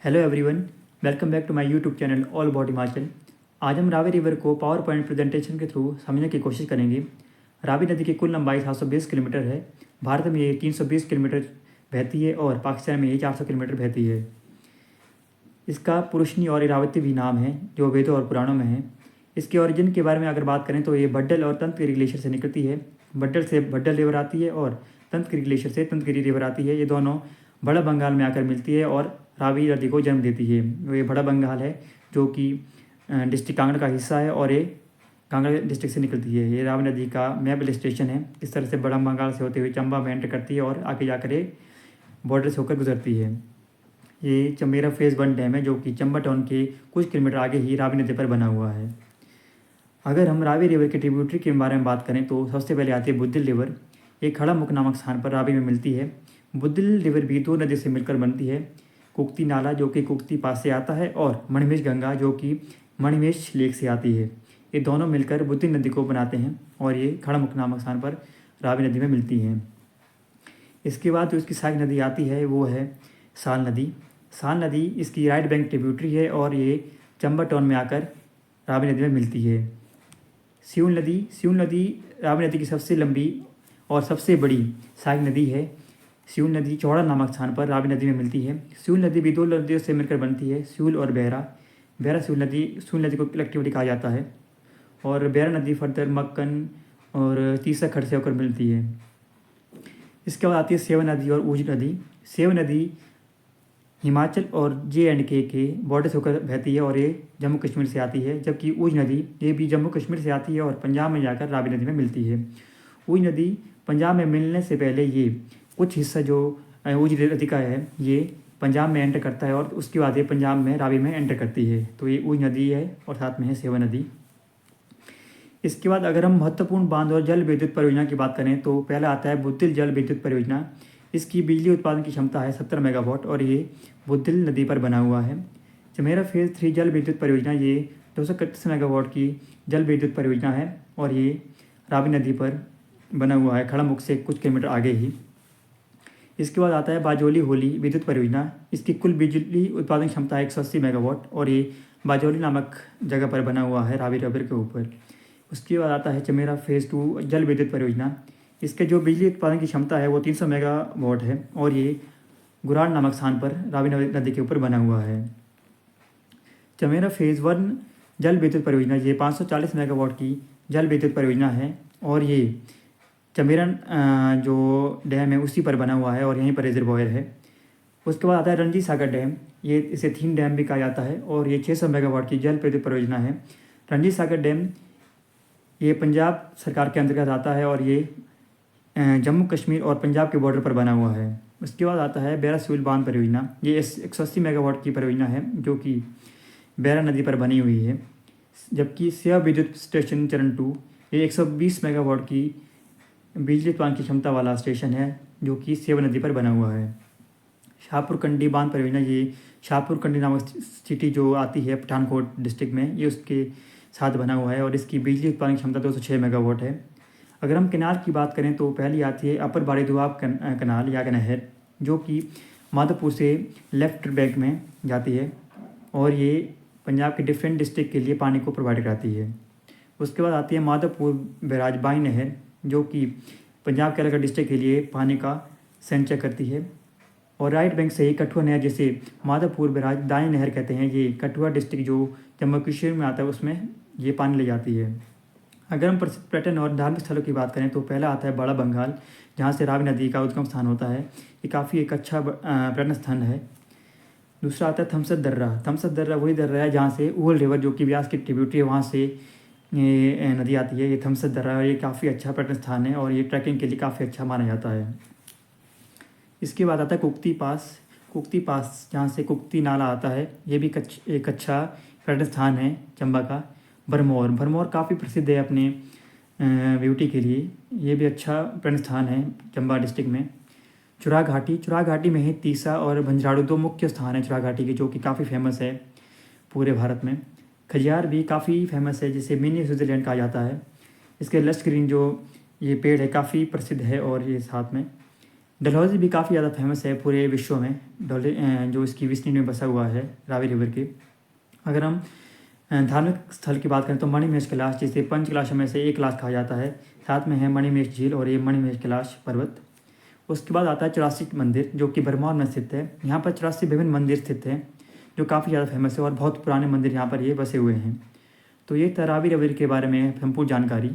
Hello everyone, welcome back to my YouTube channel all about Himachal. आज हम Ravi river को power point presentation के थ्रू समझने की कोशिश करेंगे। रावी नदी की कुल लंबाई 720 किलोमीटर है। भारत में ये 320 किलोमीटर बहती है और पाकिस्तान में ये 400 किलोमीटर बहती है। इसका पुरुषनी और इरावती भी नाम है जो वेदों और पुराणों में है। इसके ओरिजिन के बारे में अगर बात करें तो ये भड्डल और तंतगिरी ग्लेशियर से निकलती है। भड्डल से भड्डल रिवर आती है और तंतगिरी ग्लेशियर से तंतगिरी रिवर आती है। ये दोनों बड़ा बंगाल में आकर मिलती है और रावी नदी को जन्म देती है। ये बड़ा बंगाल है जो कि डिस्ट्रिक्ट कांगड़ा का हिस्सा है और ये कांगड़ा डिस्ट्रिक्ट से निकलती है। ये रावी नदी का मैबल स्टेशन है। इस तरह से बड़ा बंगाल से होते हुए चंबा में एंटर करती है और आगे जाकर ये बॉर्डर से होकर गुजरती है। ये चमेरा फेज़ 1 डैम है जो कि चंबा टाउन के कुछ किलोमीटर आगे ही रावी नदी पर बना हुआ है। अगर हम रावी रिवर के ट्रिब्यूटरी के बारे में बात करें तो सबसे पहले आती है बुद्धिल रिवर। ये खड़ा मुख नामक स्थान पर रावी में मिलती है। बुद्धिल रिवर भी दो नदी से मिलकर बनती है। कुक्ति नाला जो कि कुक्ति पास से आता है और मणिमेश गंगा जो कि मणिमेश लेक से आती है। ये दोनों मिलकर बुद्धिल नदी को बनाते हैं और ये खड़ा मुख नामक स्थान पर रावी नदी में मिलती हैं। इसके बाद जो इसकी सहायक नदी आती है वो है साल नदी। साल नदी इसकी राइट बैंक ट्रिब्यूटरी है और ये चंबा टाउन में आकर रावी नदी में मिलती है। सियूल नदी रावी नदी की सबसे लंबी और सबसे बड़ी सहायक नदी है। सियूल नदी चौड़ा नामक स्थान पर रावी नदी में मिलती है। सियूल नदी भी दो नदियों से मिलकर बनती है, सियूल और बहरा सियूल नदी को कलेक्टिवली कहा जाता है और बहरा नदी फर्दर मक्कन और तीसरा खड़ से होकर मिलती है। इसके बाद आती है सेवा नदी और ऊझ नदी। सेवा नदी हिमाचल और JNK के बॉर्डर से होकर बहती है और ये जम्मू कश्मीर से आती है, जबकि ऊझ नदी ये भी जम्मू कश्मीर से आती है और पंजाब में जाकर रावी नदी में मिलती है। ऊझ नदी पंजाब में मिलने से पहले ये कुछ हिस्सा जो ऊझ नदी का है ये पंजाब में एंटर करता है और उसके बाद ये पंजाब में रावी में एंटर करती है। तो ये ऊझ नदी है और साथ में है सेवा नदी। इसके बाद अगर हम महत्वपूर्ण बांध और जल विद्युत परियोजना की बात करें तो पहला आता है बुद्धिल जल विद्युत परियोजना। इसकी बिजली उत्पादन की क्षमता है 70 मेगावाट और ये बुद्धिल नदी पर बना हुआ है। चमेरा फेज़ 3 जल विद्युत परियोजना ये 231 मेगावाट की जल विद्युत परियोजना है और ये रावी नदी पर बना हुआ है, खड़ा मुख से कुछ किलोमीटर आगे ही। इसके बाद आता है बाजोली होली विद्युत परियोजना। इसकी कुल बिजली उत्पादन क्षमता है 180 मेगावाट और ये बाजोली नामक जगह पर बना हुआ है रावी रिवर के ऊपर। उसके बाद आता है चमेरा फेज़ 2 जल विद्युत परियोजना। इसके जो बिजली उत्पादन की क्षमता है वो 300 मेगावाट है और ये गुराड़ नामक स्थान पर रावी नदी के ऊपर बना हुआ है। चमेरा फेज़ 1 जल विद्युत परियोजना ये 540 मेगावाट की जल विद्युत परियोजना है और ये चमेरा जो डैम है उसी पर बना हुआ है और यहीं पर रिजर्वॉयर है। उसके बाद आता है रणजीत सागर डैम। ये इसे थीन डैम भी कहा जाता है और ये 600 मेगावाट की जल विद्युत परियोजना है। रणजीत सागर डैम ये पंजाब सरकार के अंतर्गत आता है और ये जम्मू कश्मीर और पंजाब के बॉर्डर पर बना हुआ है। उसके बाद आता है बहरा सियूल बांध परियोजना। ये 180 मेगावाट की परियोजना है जो कि बहरा नदी पर बनी हुई है, जबकि सेवा विद्युत स्टेशन चरण 2 ये 120 मेगावाट की बिजली उत्पादन की क्षमता वाला स्टेशन है जो कि सेवा नदी पर बना हुआ है। शाहपुर कंडी बांध परियोजना ये शाहपुर कंडी नामक सिटी जो आती है पठानकोट डिस्ट्रिक्ट में, ये उसके साथ बना हुआ है और इसकी बिजली उत्पादन की क्षमता 206 मेगावाट है। अगर हम कैनाल की बात करें तो पहली आती है अपर बाड़ी दुआब कनाल या नहर जो कि माधोपुर से लेफ्ट बैंक में जाती है और ये पंजाब के डिफरेंट डिस्ट्रिक्ट के लिए पानी को प्रोवाइड कराती है। उसके बाद आती है माधोपुर बैराज बाई नहर जो कि पंजाब के अलग डिस्ट्रिक्ट के लिए पानी का संचय करती है। और राइट बैंक से ही कठुआ नहर जिसे माधोपुर बैराज दाई नहर कहते हैं, ये कठुआ डिस्ट्रिक्ट जो जम्मू कश्मीर में आता है उसमें ये पानी ले जाती है। अगर हम प्रसिद्ध पर्यटन और धार्मिक स्थलों की बात करें तो पहला आता है बड़ा बंगाल जहाँ से रावी नदी का उद्गम स्थान होता है। ये काफ़ी एक अच्छा पर्यटन स्थान है। दूसरा आता है थमसत दर्रा। थमसत दर्रा वही दर्रा है जहाँ से ऊहल रिवर जो कि व्यास की ट्रिब्यूटरी है वहाँ से ये नदी आती है। ये थमसत दर्रा ये काफ़ी अच्छा पर्यटन स्थान है और ये ट्रैकिंग के लिए काफ़ी अच्छा माना जाता है। इसके बाद आता है कुक्ति पास जहाँ से कुक्ति नाला आता है। ये भी एक अच्छा पर्यटन स्थान है चंबा का। भरमौर काफ़ी प्रसिद्ध है अपने ब्यूटी के लिए, ये भी अच्छा पर्यटन स्थान है चंबा डिस्ट्रिक्ट में। चुराह घाटी में ही तीसा और भंजराड़ू दो मुख्य स्थान है चुराह घाटी के जो कि काफ़ी फेमस है पूरे भारत में। खजियार भी काफ़ी फेमस है जिसे मिनी स्विट्ज़रलैंड कहा जाता है। इसके लश ग्रीन जो ये पेड़ है काफ़ी प्रसिद्ध है और ये साथ में डलहौजी भी काफ़ी ज़्यादा फेमस है पूरे विश्व में। जो इसकी विष्णु में बसा हुआ है रावी रिवर के। अगर हम धार्मिक स्थल की बात करें तो मणिमहेश कैलाश, जिसे पंच कैलाशों में से एक कैलाश कहा जाता है, साथ में है मणिमहेश झील और ये मणिमहेश कैलाश पर्वत। उसके बाद आता है 84 मंदिर, जो कि भरमौर में स्थित है। यहाँ पर 84 विभिन्न मंदिर स्थित हैं जो काफ़ी ज़्यादा फेमस है और बहुत पुराने मंदिर यहाँ पर ये बसे हुए हैं। तो ये था रावी रिवर के बारे में संपूर्ण जानकारी।